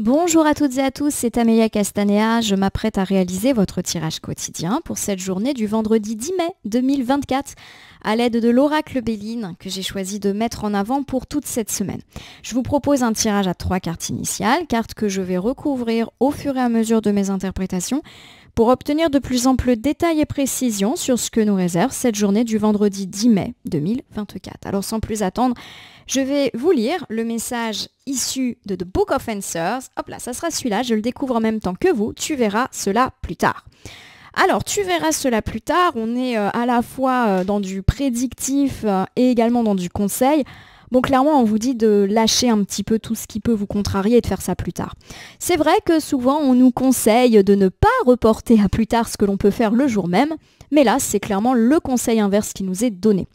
Bonjour à toutes et à tous, c'est Amélia Castanea. Je m'apprête à réaliser votre tirage quotidien pour cette journée du vendredi 10 mai 2024 à l'aide de l'oracle Béline que j'ai choisi de mettre en avant pour toute cette semaine. Je vous propose un tirage à 3 cartes initiales, cartes que je vais recouvrir au fur et à mesure de mes interprétations pour obtenir de plus amples détails et précisions sur ce que nous réserve cette journée du vendredi 10 mai 2024. Alors sans plus attendre, je vais vous lire le message issu de The Book of Answers. Hop là, ça sera celui-là, je le découvre en même temps que vous, tu verras cela plus tard. Alors, tu verras cela plus tard, on est à la fois dans du prédictif et également dans du conseil. Bon, clairement, on vous dit de lâcher un petit peu tout ce qui peut vous contrarier et de faire ça plus tard. C'est vrai que souvent, on nous conseille de ne pas reporter à plus tard ce que l'on peut faire le jour même, mais là, c'est clairement le conseil inverse qui nous est donné.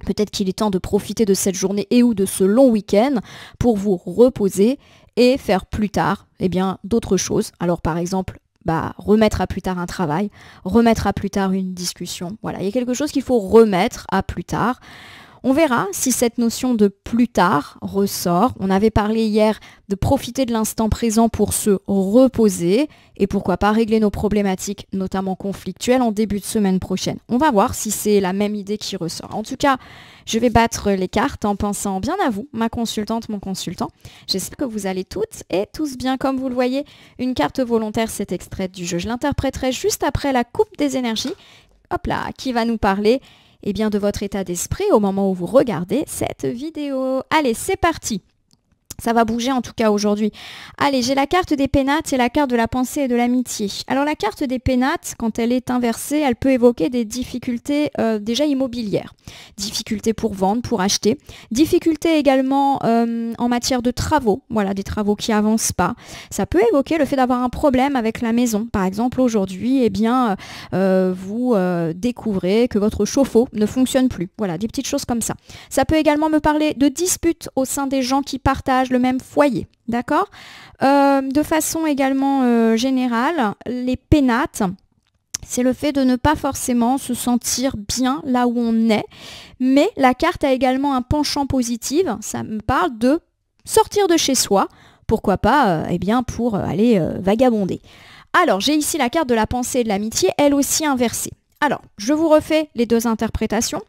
Peut-être qu'il est temps de profiter de cette journée et ou de ce long week-end pour vous reposer et faire plus tard d'autres choses. Alors, par exemple, remettre à plus tard un travail, remettre à plus tard une discussion. Voilà, il y a quelque chose qu'il faut remettre à plus tard. On verra si cette notion de plus tard ressort. On avait parlé hier de profiter de l'instant présent pour se reposer et pourquoi pas régler nos problématiques, notamment conflictuelles, en début de semaine prochaine. On va voir si c'est la même idée qui ressort. En tout cas, je vais battre les cartes en pensant bien à vous, ma consultante, mon consultant. J'espère que vous allez toutes et tous bien. Comme vous le voyez, une carte volontaire s'est extraite du jeu. Je l'interpréterai juste après la coupe des énergies. Hop là, qui va nous parler de votre état d'esprit au moment où vous regardez cette vidéo. Allez, c'est parti! Ça va bouger en tout cas aujourd'hui. Allez, j'ai la carte des pénates et la carte de la pensée et de l'amitié. Alors la carte des pénates, quand elle est inversée, elle peut évoquer des difficultés déjà immobilières. Difficultés pour vendre, pour acheter. Difficultés également en matière de travaux. Voilà, des travaux qui avancent pas. Ça peut évoquer le fait d'avoir un problème avec la maison. Par exemple, aujourd'hui, vous découvrez que votre chauffe-eau ne fonctionne plus. Voilà, des petites choses comme ça. Ça peut également me parler de disputes au sein des gens qui partagent le même foyer, d'accord? De façon également générale, les pénates, c'est le fait de ne pas forcément se sentir bien là où on est, mais la carte a également un penchant positif, ça me parle de sortir de chez soi, pourquoi pas pour aller vagabonder. Alors, j'ai ici la carte de la pensée et de l'amitié, elle aussi inversée. Alors, je vous refais les deux interprétations.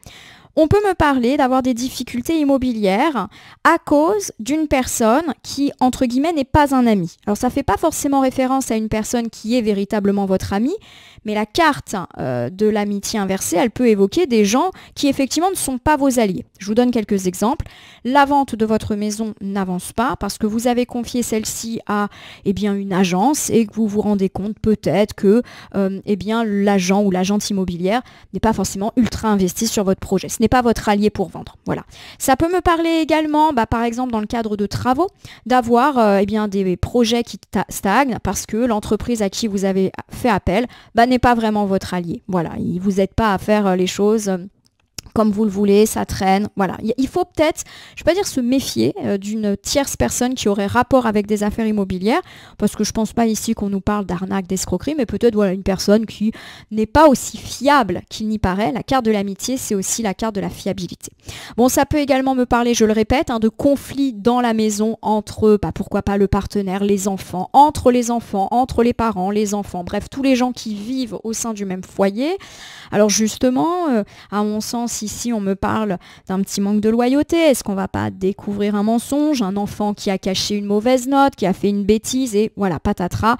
On peut me parler d'avoir des difficultés immobilières à cause d'une personne qui, entre guillemets, n'est pas un ami. Alors, ça ne fait pas forcément référence à une personne qui est véritablement votre ami, mais la carte de l'amitié inversée, elle peut évoquer des gens qui, effectivement, ne sont pas vos alliés. Je vous donne quelques exemples. La vente de votre maison n'avance pas parce que vous avez confié celle-ci à une agence et que vous vous rendez compte peut-être que l'agent ou l'agente immobilière n'est pas forcément ultra investi sur votre projet. Ce n'est pas votre allié pour vendre. Voilà. Ça peut me parler également, par exemple, dans le cadre de travaux, d'avoir des projets qui stagnent parce que l'entreprise à qui vous avez fait appel n'est pas vraiment votre allié. Voilà, il ne vous aide pas à faire les choses comme vous le voulez, ça traîne. Voilà, il faut peut-être, je ne vais pas dire se méfier d'une tierce personne qui aurait rapport avec des affaires immobilières, parce que je ne pense pas ici qu'on nous parle d'arnaque, d'escroquerie, mais peut-être une personne qui n'est pas aussi fiable qu'il n'y paraît. La carte de l'amitié, c'est aussi la carte de la fiabilité. Bon, ça peut également me parler, je le répète, de conflits dans la maison entre, pourquoi pas le partenaire, les enfants, entre les parents, les enfants, bref, tous les gens qui vivent au sein du même foyer. Alors justement, à mon sens, ici, on me parle d'un petit manque de loyauté. Est-ce qu'on va pas découvrir un mensonge, un enfant qui a caché une mauvaise note, qui a fait une bêtise et voilà, patatras,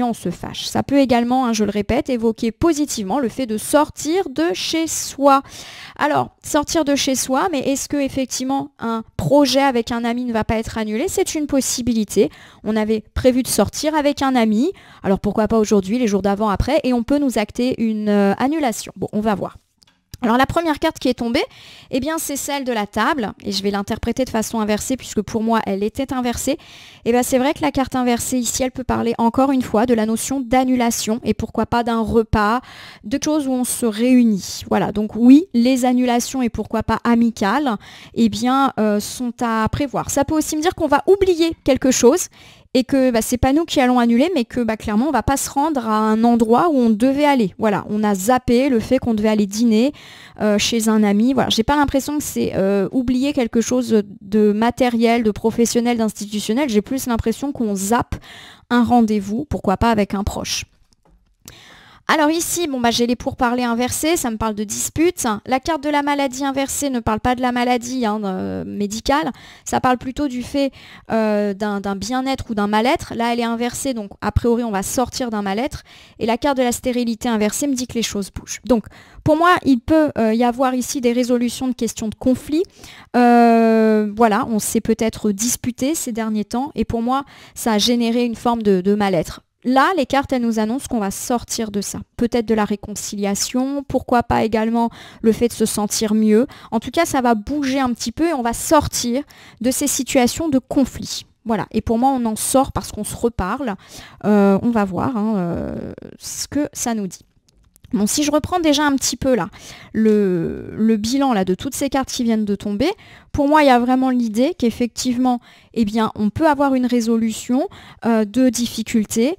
on se fâche. Ça peut également, je le répète, évoquer positivement le fait de sortir de chez soi. Alors, sortir de chez soi, mais est-ce que effectivement un projet avec un ami ne va pas être annulé? C'est une possibilité. On avait prévu de sortir avec un ami. Alors pourquoi pas aujourd'hui, les jours d'avant, après, et on peut nous acter une annulation. Bon, on va voir. Alors la première carte qui est tombée, c'est celle de la table, et je vais l'interpréter de façon inversée puisque pour moi elle était inversée. C'est vrai que la carte inversée ici, elle peut parler encore une fois de la notion d'annulation et pourquoi pas d'un repas, de choses où on se réunit. Voilà, donc oui, les annulations et pourquoi pas amicales, sont à prévoir. Ça peut aussi me dire qu'on va oublier quelque chose et que c'est pas nous qui allons annuler, mais que clairement on va pas se rendre à un endroit où on devait aller. Voilà, on a zappé le fait qu'on devait aller dîner chez un ami. Voilà, j'ai pas l'impression que c'est oublier quelque chose de matériel, de professionnel, d'institutionnel. J'ai plus l'impression qu'on zappe un rendez-vous, pourquoi pas avec un proche. Alors ici, j'ai les pourparlers inversés, ça me parle de dispute. La carte de la maladie inversée ne parle pas de la maladie médicale, ça parle plutôt du fait d'un bien-être ou d'un mal-être. Là, elle est inversée, donc a priori, on va sortir d'un mal-être. Et la carte de la stérilité inversée me dit que les choses bougent. Donc, pour moi, il peut y avoir ici des résolutions de questions de conflit. Voilà, on s'est peut-être disputé ces derniers temps, et pour moi, ça a généré une forme de mal-être. Là, les cartes, elles nous annoncent qu'on va sortir de ça. Peut-être de la réconciliation, pourquoi pas également le fait de se sentir mieux. En tout cas, ça va bouger un petit peu et on va sortir de ces situations de conflit. Voilà, et pour moi, on en sort parce qu'on se reparle. On va voir ce que ça nous dit. Bon, si je reprends déjà un petit peu là, le bilan là, de toutes ces cartes qui viennent de tomber, pour moi, il y a vraiment l'idée qu'effectivement, on peut avoir une résolution de difficultés.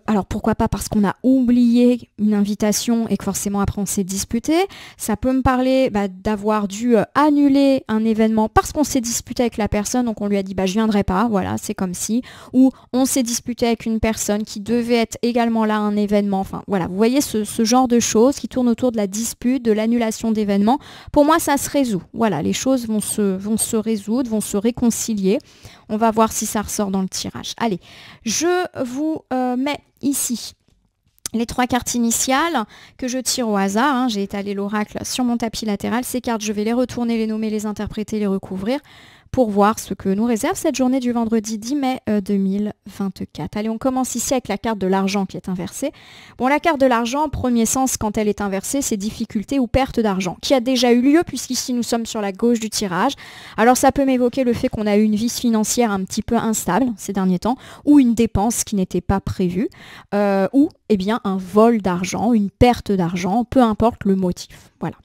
Alors pourquoi pas parce qu'on a oublié une invitation et que forcément après on s'est disputé. Ça peut me parler d'avoir dû annuler un événement parce qu'on s'est disputé avec la personne, donc on lui a dit je viendrai pas, voilà, c'est comme si. Ou on s'est disputé avec une personne qui devait être également là à un événement. Enfin voilà, vous voyez ce genre de choses qui tournent autour de la dispute, de l'annulation d'événements. Pour moi, ça se résout. Voilà, les choses vont se résoudre, vont se réconcilier. On va voir si ça ressort dans le tirage. Allez, je vous mets ici les 3 cartes initiales que je tire au hasard. J'ai étalé l'oracle sur mon tapis latéral. Ces cartes, je vais les retourner, les nommer, les interpréter, les recouvrir pour voir ce que nous réserve cette journée du vendredi 10 mai 2024. Allez, on commence ici avec la carte de l'argent qui est inversée. Bon, la carte de l'argent, premier sens, quand elle est inversée, c'est difficulté ou perte d'argent, qui a déjà eu lieu puisqu'ici nous sommes sur la gauche du tirage. Alors ça peut m'évoquer le fait qu'on a eu une vie financière un petit peu instable ces derniers temps, ou une dépense qui n'était pas prévue, ou un vol d'argent, une perte d'argent, peu importe le motif. Voilà.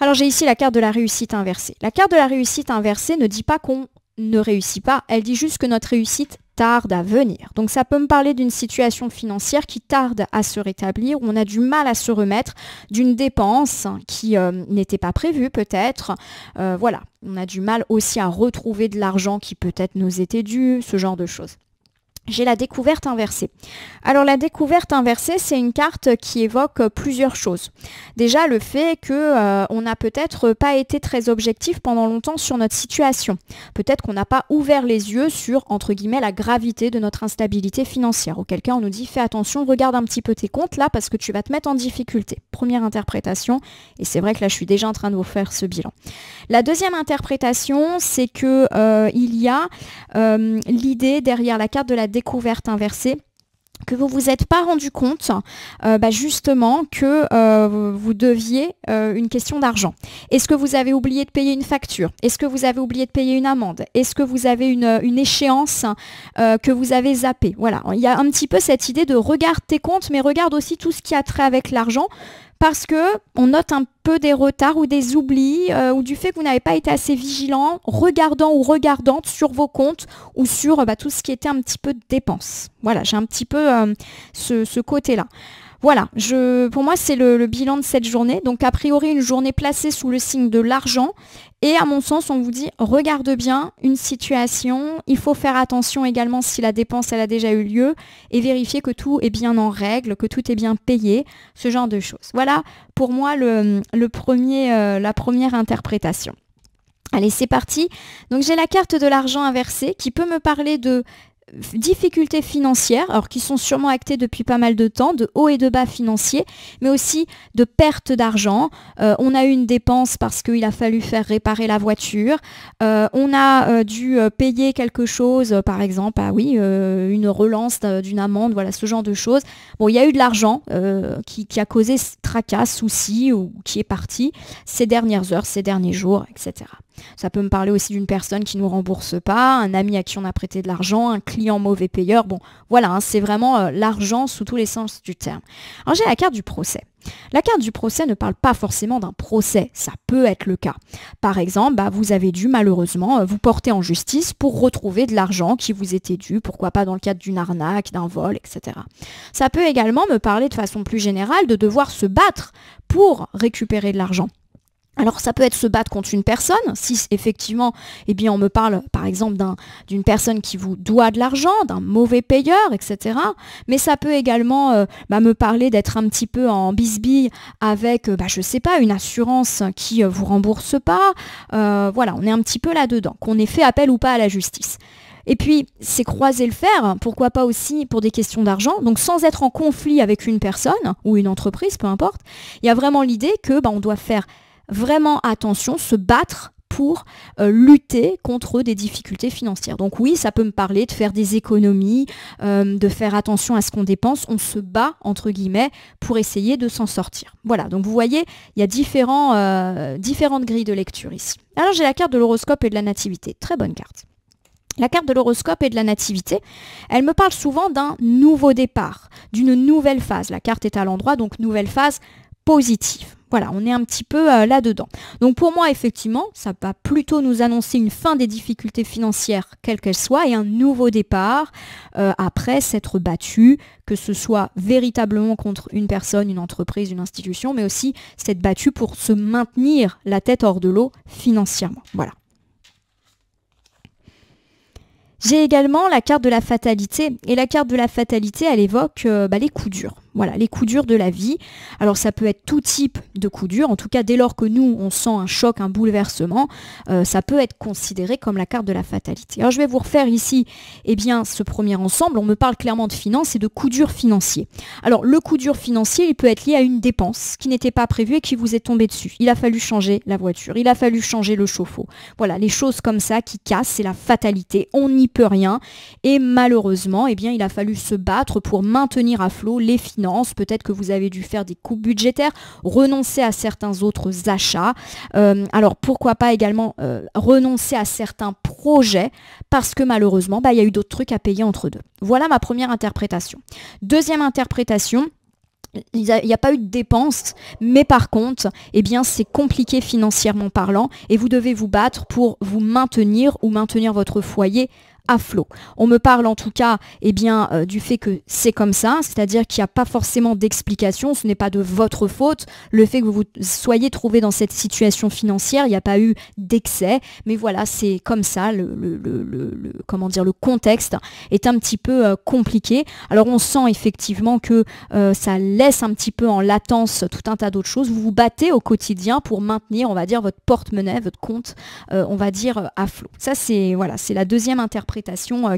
Alors j'ai ici la carte de la réussite inversée. La carte de la réussite inversée ne dit pas qu'on ne réussit pas, elle dit juste que notre réussite tarde à venir. Donc ça peut me parler d'une situation financière qui tarde à se rétablir, où on a du mal à se remettre d'une dépense qui n'était pas prévue peut-être. Voilà, on a du mal aussi à retrouver de l'argent qui peut-être nous était dû, ce genre de choses. J'ai la découverte inversée. Alors la découverte inversée, c'est une carte qui évoque plusieurs choses. Déjà le fait qu'on n'a peut-être pas été très objectif pendant longtemps sur notre situation. Peut-être qu'on n'a pas ouvert les yeux sur, entre guillemets, la gravité de notre instabilité financière. Auquel cas on nous dit fais attention, regarde un petit peu tes comptes là parce que tu vas te mettre en difficulté. Première interprétation, et c'est vrai que là je suis déjà en train de vous faire ce bilan. La deuxième interprétation, c'est que il y a l'idée derrière la carte de la découverte inversée que vous vous êtes pas rendu compte justement que vous deviez une question d'argent. Est-ce que vous avez oublié de payer une facture? Est-ce que vous avez oublié de payer une amende? Est-ce que vous avez une échéance que vous avez zappée? Voilà, il y a un petit peu cette idée de regarde tes comptes, mais regarde aussi tout ce qui a trait avec l'argent, parce que on note un peu des retards ou des oublis ou du fait que vous n'avez pas été assez vigilant, regardant ou regardante sur vos comptes ou sur tout ce qui était un petit peu de dépenses. Voilà, j'ai un petit peu ce côté-là. Voilà, pour moi, c'est le bilan de cette journée. Donc, a priori, une journée placée sous le signe de l'argent. Et à mon sens, on vous dit, regarde bien une situation. Il faut faire attention également si la dépense, elle a déjà eu lieu. Et vérifier que tout est bien en règle, que tout est bien payé. Ce genre de choses. Voilà, pour moi, la première interprétation. Allez, c'est parti. Donc, j'ai la carte de l'argent inversée qui peut me parler de difficultés financières, alors qui sont sûrement actées depuis pas mal de temps, de hauts et de bas financiers, mais aussi de perte d'argent. On a eu une dépense parce qu'il a fallu faire réparer la voiture. On a dû payer quelque chose, par exemple, une relance d'une amende, voilà, ce genre de choses. Bon, il y a eu de l'argent qui a causé tracas, soucis, ou qui est parti ces dernières heures, ces derniers jours, etc. Ça peut me parler aussi d'une personne qui ne nous rembourse pas, un ami à qui on a prêté de l'argent, un client mauvais payeur. Bon, voilà, c'est vraiment l'argent sous tous les sens du terme. Alors j'ai la carte du procès. La carte du procès ne parle pas forcément d'un procès, ça peut être le cas. Par exemple, vous avez dû malheureusement vous porter en justice pour retrouver de l'argent qui vous était dû, pourquoi pas dans le cadre d'une arnaque, d'un vol, etc. Ça peut également me parler de façon plus générale de devoir se battre pour récupérer de l'argent. Alors ça peut être se battre contre une personne, si effectivement on me parle par exemple d'une personne qui vous doit de l'argent, d'un mauvais payeur, etc. Mais ça peut également me parler d'être un petit peu en bisbille avec, je sais pas, une assurance qui vous rembourse pas. Voilà, on est un petit peu là-dedans, qu'on ait fait appel ou pas à la justice. Et puis, c'est croiser le fer, pourquoi pas aussi pour des questions d'argent, donc sans être en conflit avec une personne ou une entreprise, peu importe. Il y a vraiment l'idée que on doit faire vraiment attention, se battre pour lutter contre des difficultés financières. Donc oui, ça peut me parler de faire des économies, de faire attention à ce qu'on dépense. On se bat, entre guillemets, pour essayer de s'en sortir. Voilà, donc vous voyez, il y a différentes grilles de lecture ici. Alors j'ai la carte de l'horoscope et de la nativité. Très bonne carte. La carte de l'horoscope et de la nativité, elle me parle souvent d'un nouveau départ, d'une nouvelle phase. La carte est à l'endroit, donc nouvelle phase positive. Voilà, on est un petit peu là-dedans. Donc pour moi, effectivement, ça va plutôt nous annoncer une fin des difficultés financières, quelles qu'elles soient, et un nouveau départ après s'être battu, que ce soit véritablement contre une personne, une entreprise, une institution, mais aussi s'être battu pour se maintenir la tête hors de l'eau financièrement. Voilà. J'ai également la carte de la fatalité. Et la carte de la fatalité, elle évoque les coups durs. Voilà, les coups durs de la vie. Alors ça peut être tout type de coups durs. En tout cas, dès lors que nous, on sent un choc, un bouleversement, ça peut être considéré comme la carte de la fatalité. Alors je vais vous refaire ici ce premier ensemble. On me parle clairement de finances et de coups durs financiers. Alors le coup dur financier, il peut être lié à une dépense qui n'était pas prévue et qui vous est tombée dessus. Il a fallu changer la voiture, il a fallu changer le chauffe-eau. Voilà, les choses comme ça qui cassent, c'est la fatalité. On n'y peut rien. Et malheureusement, il a fallu se battre pour maintenir à flot les finances. Peut-être que vous avez dû faire des coupes budgétaires, renoncer à certains autres achats. Alors pourquoi pas également renoncer à certains projets parce que malheureusement, il y a eu d'autres trucs à payer entre deux. Voilà ma première interprétation. Deuxième interprétation. Il n'y a pas eu de dépenses, mais par contre, c'est compliqué financièrement parlant et vous devez vous battre pour vous maintenir ou maintenir votre foyer à flot. On me parle en tout cas du fait que c'est comme ça, c'est-à-dire qu'il n'y a pas forcément d'explication, ce n'est pas de votre faute, le fait que vous soyez trouvé dans cette situation financière, il n'y a pas eu d'excès, mais voilà, c'est comme ça, le contexte est un petit peu compliqué. Alors on sent effectivement que ça laisse un petit peu en latence tout un tas d'autres choses. Vous vous battez au quotidien pour maintenir, on va dire, votre porte-monnaie, votre compte, on va dire, à flot. Ça, c'est la deuxième interprétation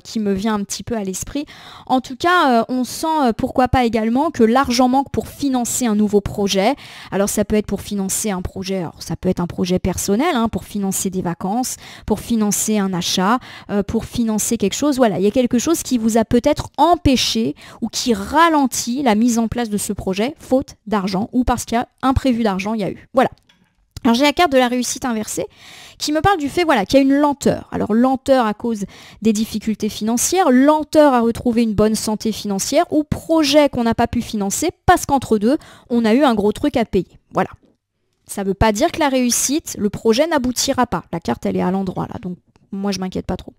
qui me vient un petit peu à l'esprit. En tout cas, on sent pourquoi pas également que l'argent manque pour financer un nouveau projet. Alors ça peut être pour financer un projet, alors ça peut être un projet personnel, pour financer des vacances, pour financer un achat, pour financer quelque chose. Voilà, il y a quelque chose qui vous a peut-être empêché ou qui ralentit la mise en place de ce projet, faute d'argent ou parce qu'il y a imprévu d'argent, il y a eu. Voilà. Alors j'ai la carte de la réussite inversée qui me parle du fait qu'il y a une lenteur. Alors lenteur à cause des difficultés financières, lenteur à retrouver une bonne santé financière ou projet qu'on n'a pas pu financer parce qu'entre deux, on a eu un gros truc à payer. Voilà. Ça ne veut pas dire que la réussite, le projet n'aboutira pas. La carte, elle est à l'endroit là, donc moi, je m'inquiète pas trop.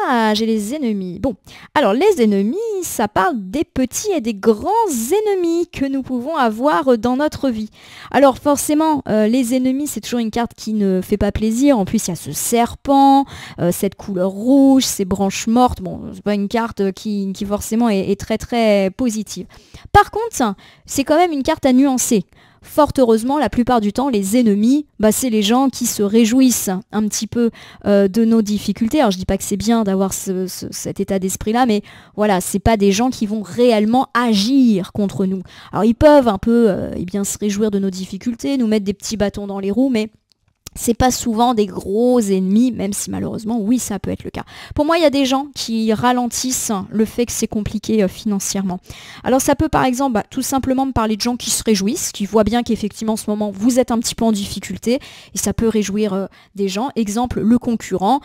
Ah, j'ai les ennemis. Bon, alors les ennemis, ça parle des petits et des grands ennemis que nous pouvons avoir dans notre vie. Alors forcément, les ennemis, c'est toujours une carte qui ne fait pas plaisir. En plus, il y a ce serpent, cette couleur rouge, ces branches mortes. Bon, c'est pas une carte qui forcément est très très positive. Par contre, c'est quand même une carte à nuancer. Fort heureusement, la plupart du temps, les ennemis, c'est les gens qui se réjouissent un petit peu de nos difficultés. Alors, je dis pas que c'est bien d'avoir cet état d'esprit-là, mais voilà, c'est pas des gens qui vont réellement agir contre nous. Alors, ils peuvent un peu se réjouir de nos difficultés, nous mettre des petits bâtons dans les roues, mais c'est pas souvent des gros ennemis, même si malheureusement, oui, ça peut être le cas. Pour moi, il y a des gens qui ralentissent le fait que c'est compliqué financièrement. Alors ça peut par exemple tout simplement me parler de gens qui se réjouissent, qui voient bien qu'effectivement en ce moment, vous êtes un petit peu en difficulté, et ça peut réjouir des gens. Exemple, le concurrent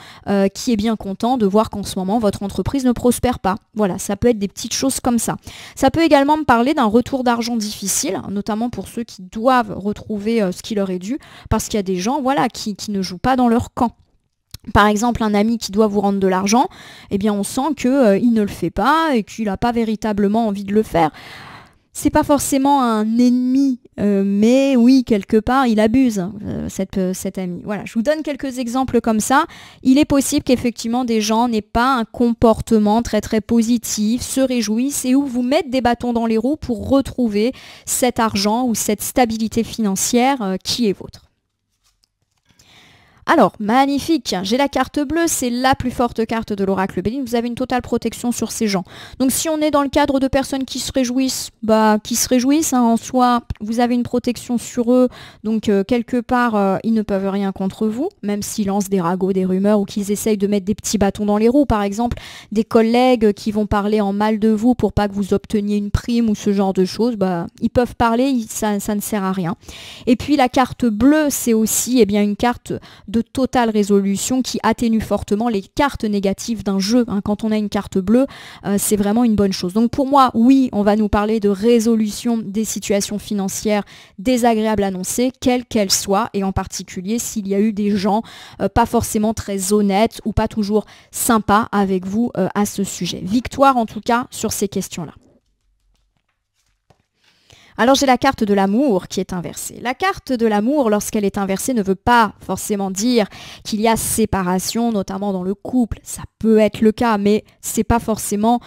qui est bien content de voir qu'en ce moment, votre entreprise ne prospère pas. Voilà, ça peut être des petites choses comme ça. Ça peut également me parler d'un retour d'argent difficile, notamment pour ceux qui doivent retrouver ce qui leur est dû, parce qu'il y a des gens, voilà, qui ne jouent pas dans leur camp. Par exemple, un ami qui doit vous rendre de l'argent, eh bien on sent qu'il ne le fait pas et qu'il n'a pas véritablement envie de le faire. C'est pas forcément un ennemi, mais oui, quelque part, il abuse, cet ami. Voilà, je vous donne quelques exemples comme ça. Il est possible qu'effectivement des gens n'aient pas un comportement très très positif, se réjouissent et où vous mettent des bâtons dans les roues pour retrouver cet argent ou cette stabilité financière qui est vôtre. Alors, magnifique, j'ai la carte bleue, c'est la plus forte carte de l'oracle Béline, vous avez une totale protection sur ces gens. Donc si on est dans le cadre de personnes qui se réjouissent, en soi, vous avez une protection sur eux, donc quelque part, ils ne peuvent rien contre vous, même s'ils lancent des ragots, des rumeurs, ou qu'ils essayent de mettre des petits bâtons dans les roues, par exemple, des collègues qui vont parler en mal de vous pour pas que vous obteniez une prime ou ce genre de choses, ils peuvent parler, ça ne sert à rien. Et puis la carte bleue, c'est aussi une carte de totale résolution qui atténue fortement les cartes négatives d'un jeu. Quand on a une carte bleue, c'est vraiment une bonne chose. Donc pour moi, oui, on va nous parler de résolution des situations financières désagréables annoncées, quelles qu'elles soient, et en particulier s'il y a eu des gens pas forcément très honnêtes ou pas toujours sympas avec vous à ce sujet. Victoire en tout cas sur ces questions-là. Alors j'ai la carte de l'amour qui est inversée. La carte de l'amour, lorsqu'elle est inversée, ne veut pas forcément dire qu'il y a séparation, notamment dans le couple. Ça peut être le cas, mais c'est pas forcément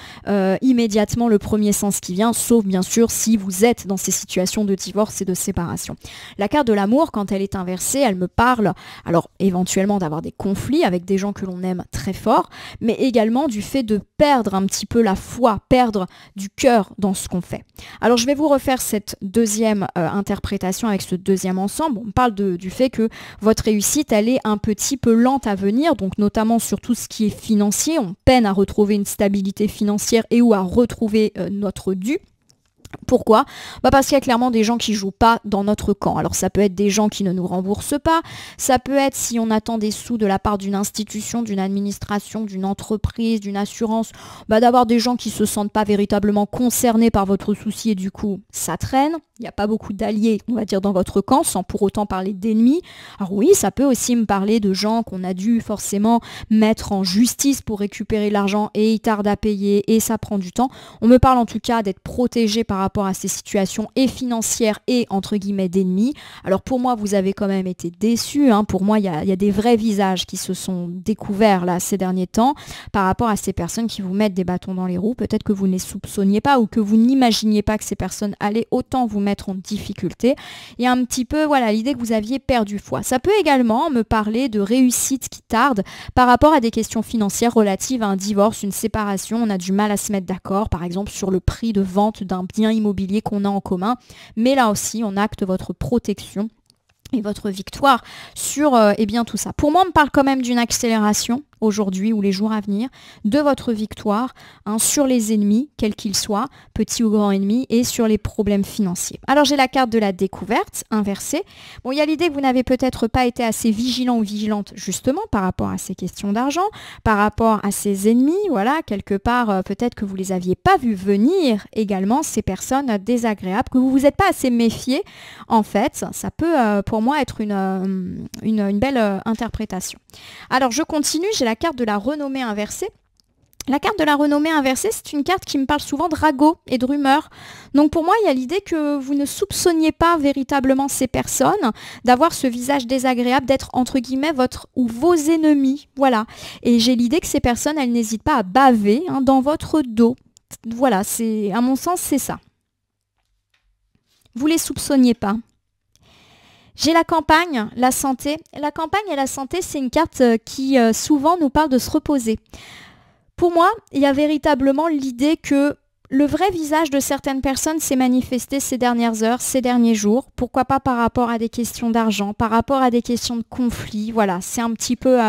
immédiatement le premier sens qui vient, sauf bien sûr si vous êtes dans ces situations de divorce et de séparation. La carte de l'amour, quand elle est inversée, elle me parle, alors éventuellement d'avoir des conflits avec des gens que l'on aime très fort, mais également du fait de perdre un petit peu la foi, perdre du cœur dans ce qu'on fait. Alors je vais vous refaire cette deuxième interprétation avec ce deuxième ensemble. On parle du fait que votre réussite, elle est un petit peu lente à venir, donc notamment sur tout ce qui est financier. On peine à retrouver une stabilité financière et ou à retrouver notre dû. Pourquoi ? Parce qu'il y a clairement des gens qui jouent pas dans notre camp. Alors ça peut être des gens qui ne nous remboursent pas, ça peut être si on attend des sous de la part d'une institution, d'une administration, d'une entreprise, d'une assurance, d'avoir des gens qui se sentent pas véritablement concernés par votre souci et du coup ça traîne. Il n'y a pas beaucoup d'alliés, on va dire, dans votre camp, sans pour autant parler d'ennemis. Alors oui, ça peut aussi me parler de gens qu'on a dû forcément mettre en justice pour récupérer l'argent et ils tardent à payer et ça prend du temps. On me parle en tout cas d'être protégé par rapport à ces situations et financières et entre guillemets d'ennemis. Alors pour moi, vous avez quand même été déçus. Pour moi, il y a des vrais visages qui se sont découverts là ces derniers temps par rapport à ces personnes qui vous mettent des bâtons dans les roues. Peut-être que vous ne les soupçonniez pas ou que vous n'imaginiez pas que ces personnes allaient autant vous mettre en difficulté. Il y a un petit peu l'idée que vous aviez perdu foi. Ça peut également me parler de réussite qui tarde par rapport à des questions financières relatives à un divorce, une séparation. On a du mal à se mettre d'accord, par exemple sur le prix de vente d'un bien immobilier qu'on a en commun. Mais là aussi, on acte votre protection et votre victoire sur tout ça. Pour moi, on me parle quand même d'une accélération aujourd'hui ou les jours à venir, de votre victoire sur les ennemis, quels qu'ils soient, petits ou grands ennemis, et sur les problèmes financiers. Alors j'ai la carte de la découverte inversée. Bon, il y a l'idée que vous n'avez peut-être pas été assez vigilant ou vigilante justement par rapport à ces questions d'argent, par rapport à ces ennemis, voilà, quelque part peut-être que vous les aviez pas vus venir également, ces personnes désagréables, que vous vous êtes pas assez méfié. En fait, ça peut pour moi être une belle interprétation. Alors je continue, j'ai la carte de la renommée inversée. La carte de la renommée inversée, c'est une carte qui me parle souvent de ragots et de rumeurs. Donc pour moi, il y a l'idée que vous ne soupçonniez pas véritablement ces personnes d'avoir ce visage désagréable, d'être entre guillemets votre ou vos ennemis. Voilà. Et j'ai l'idée que ces personnes, elles n'hésitent pas à baver dans votre dos. Voilà, à mon sens, c'est ça. Vous les soupçonniez pas. J'ai la campagne, la santé. La campagne et la santé, c'est une carte qui souvent nous parle de se reposer. Pour moi, il y a véritablement l'idée que le vrai visage de certaines personnes s'est manifesté ces dernières heures, ces derniers jours. Pourquoi pas par rapport à des questions d'argent, par rapport à des questions de conflit. Voilà, c'est un petit peu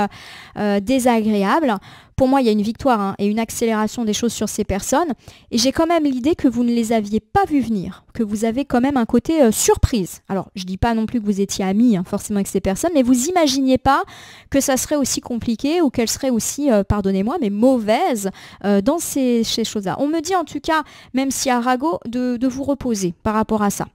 désagréable. Pour moi, il y a une victoire et une accélération des choses sur ces personnes. Et j'ai quand même l'idée que vous ne les aviez pas vues venir, que vous avez quand même un côté surprise. Alors, je ne dis pas non plus que vous étiez amis forcément avec ces personnes, mais vous imaginiez pas que ça serait aussi compliqué ou qu'elles seraient aussi, pardonnez-moi, mais mauvaises dans ces choses-là. On me dit en tout cas, même si à Rago, de vous reposer par rapport à ça.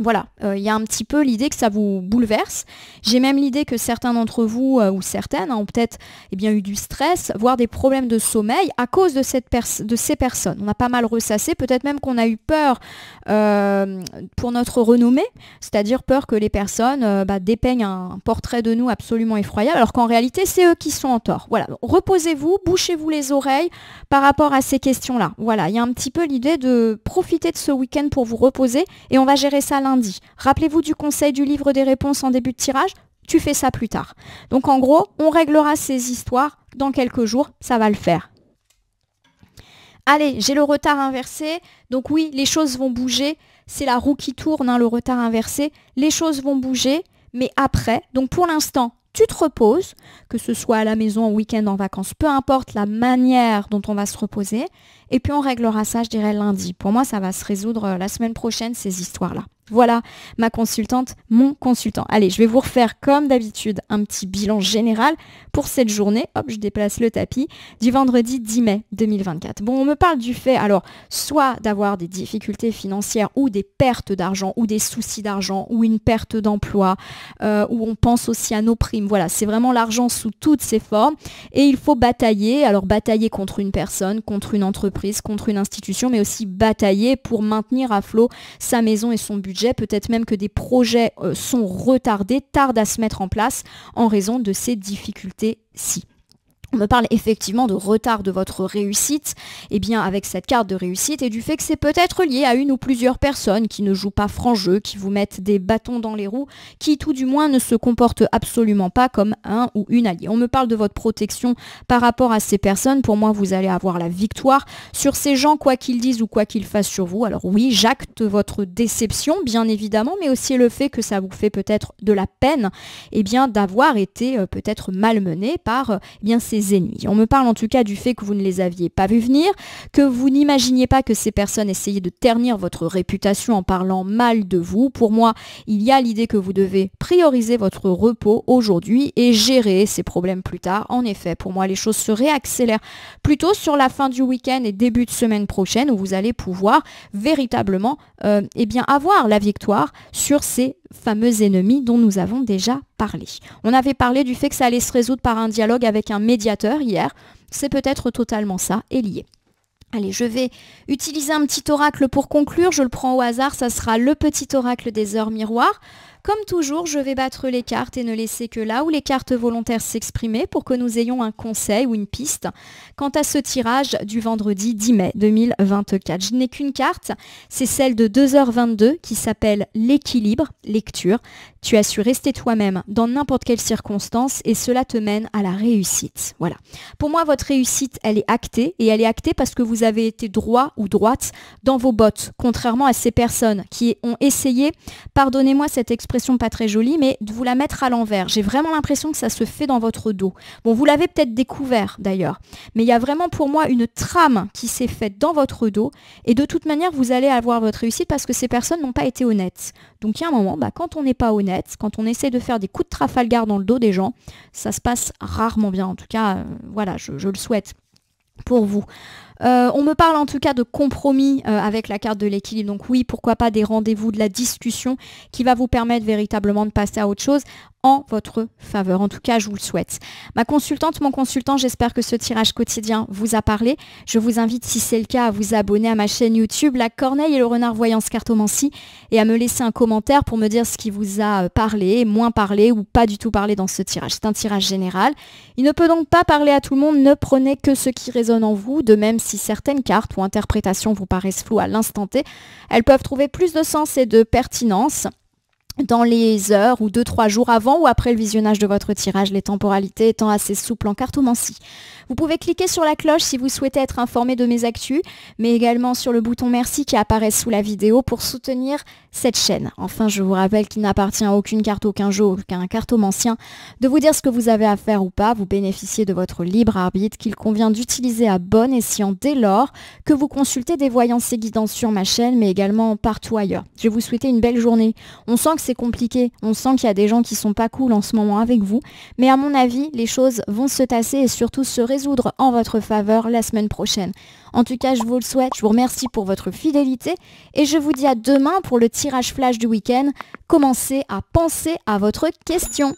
Voilà, il y a un petit peu l'idée que ça vous bouleverse. J'ai même l'idée que certains d'entre vous, ou certaines, ont peut-être eu du stress, voire des problèmes de sommeil à cause de ces personnes. On a pas mal ressassé, peut-être même qu'on a eu peur pour notre renommée, c'est-à-dire peur que les personnes dépeignent un portrait de nous absolument effroyable, alors qu'en réalité, c'est eux qui sont en tort. Voilà, reposez-vous, bouchez-vous les oreilles par rapport à ces questions-là. Voilà, il y a un petit peu l'idée de profiter de ce week-end pour vous reposer et on va gérer ça lundi. Rappelez-vous du conseil du livre des réponses en début de tirage, tu fais ça plus tard. Donc en gros, on réglera ces histoires dans quelques jours, ça va le faire. Allez, j'ai le retard inversé, donc oui, les choses vont bouger, c'est la roue qui tourne, le retard inversé, les choses vont bouger, mais après, donc pour l'instant, tu te reposes, que ce soit à la maison, en week-end, en vacances, peu importe la manière dont on va se reposer, et puis on réglera ça, je dirais, lundi. Pour moi, ça va se résoudre la semaine prochaine, ces histoires-là. Voilà ma consultante, mon consultant. Allez, je vais vous refaire comme d'habitude un petit bilan général pour cette journée. Hop, je déplace le tapis du vendredi 10 mai 2024. Bon, on me parle du fait, alors, soit d'avoir des difficultés financières ou des pertes d'argent ou des soucis d'argent ou une perte d'emploi, où on pense aussi à nos primes. Voilà, c'est vraiment l'argent sous toutes ses formes et il faut batailler. Alors, batailler contre une personne, contre une entreprise, contre une institution, mais aussi batailler pour maintenir à flot sa maison et son budget. Peut-être même que des projets sont retardés, tardent à se mettre en place en raison de ces difficultés-ci. On me parle effectivement de retard de votre réussite, et bien avec cette carte de réussite et du fait que c'est peut-être lié à une ou plusieurs personnes qui ne jouent pas franc jeu, qui vous mettent des bâtons dans les roues, qui tout du moins ne se comportent absolument pas comme un ou une alliée. On me parle de votre protection par rapport à ces personnes. Pour moi, vous allez avoir la victoire sur ces gens, quoi qu'ils disent ou quoi qu'ils fassent sur vous. Alors oui, j'acte votre déception, bien évidemment, mais aussi le fait que ça vous fait peut-être de la peine, d'avoir été peut-être malmené par ces ennemis. On me parle en tout cas du fait que vous ne les aviez pas vus venir, que vous n'imaginiez pas que ces personnes essayaient de ternir votre réputation en parlant mal de vous. Pour moi, il y a l'idée que vous devez prioriser votre repos aujourd'hui et gérer ces problèmes plus tard. En effet, pour moi, les choses se réaccélèrent plutôt sur la fin du week-end et début de semaine prochaine où vous allez pouvoir véritablement avoir la victoire sur ces fameux ennemis dont nous avons déjà parlé. On avait parlé du fait que ça allait se résoudre par un dialogue avec un médiateur hier. C'est peut-être totalement ça et lié. Allez, je vais utiliser un petit oracle pour conclure. Je le prends au hasard, ça sera le petit oracle des heures miroirs. Comme toujours, je vais battre les cartes et ne laisser que là où les cartes volontaires s'exprimer pour que nous ayons un conseil ou une piste quant à ce tirage du vendredi 10 mai 2024. Je n'ai qu'une carte, c'est celle de 2h22 qui s'appelle l'équilibre, lecture. Tu as su rester toi-même dans n'importe quelle circonstance et cela te mène à la réussite. Voilà. Pour moi, votre réussite, elle est actée et elle est actée parce que vous avez été droit ou droite dans vos bottes, contrairement à ces personnes qui ont essayé, pardonnez-moi cette expression pas très jolie, mais de vous la mettre à l'envers. J'ai vraiment l'impression que ça se fait dans votre dos. Bon, vous l'avez peut-être découvert d'ailleurs, mais il y a vraiment pour moi une trame qui s'est faite dans votre dos et de toute manière, vous allez avoir votre réussite parce que ces personnes n'ont pas été honnêtes. Donc il y a un moment, quand on n'est pas honnête, quand on essaie de faire des coups de Trafalgar dans le dos des gens, ça se passe rarement bien. En tout cas, voilà, je le souhaite pour vous. On me parle en tout cas de compromis avec la carte de l'équilibre. Donc oui, pourquoi pas des rendez-vous, de la discussion qui va vous permettre véritablement de passer à autre chose en votre faveur. En tout cas, je vous le souhaite. Ma consultante, mon consultant, j'espère que ce tirage quotidien vous a parlé. Je vous invite, si c'est le cas, à vous abonner à ma chaîne YouTube, La Corneille et le Renard Voyance Cartomancie, et à me laisser un commentaire pour me dire ce qui vous a parlé, moins parlé ou pas du tout parlé dans ce tirage. C'est un tirage général. Il ne peut donc pas parler à tout le monde. Ne prenez que ce qui résonne en vous. De même, si certaines cartes ou interprétations vous paraissent floues à l'instant T, elles peuvent trouver plus de sens et de pertinence dans les heures ou 2-3 jours avant ou après le visionnage de votre tirage, les temporalités étant assez souples en cartomancie. Vous pouvez cliquer sur la cloche si vous souhaitez être informé de mes actus, mais également sur le bouton merci qui apparaît sous la vidéo pour soutenir cette chaîne. Enfin, je vous rappelle qu'il n'appartient à aucune carte, aucun jeu, aucun cartomancien de vous dire ce que vous avez à faire ou pas. Vous bénéficiez de votre libre arbitre qu'il convient d'utiliser à bon escient dès lors que vous consultez des voyances et guidances sur ma chaîne, mais également partout ailleurs. Je vais vous souhaiter une belle journée. On sent que c'est compliqué, on sent qu'il y a des gens qui sont pas cool en ce moment avec vous, mais à mon avis, les choses vont se tasser et surtout se résoudre en votre faveur la semaine prochaine. En tout cas, je vous le souhaite, je vous remercie pour votre fidélité et je vous dis à demain pour le tirage flash du week-end. Commencez à penser à votre question.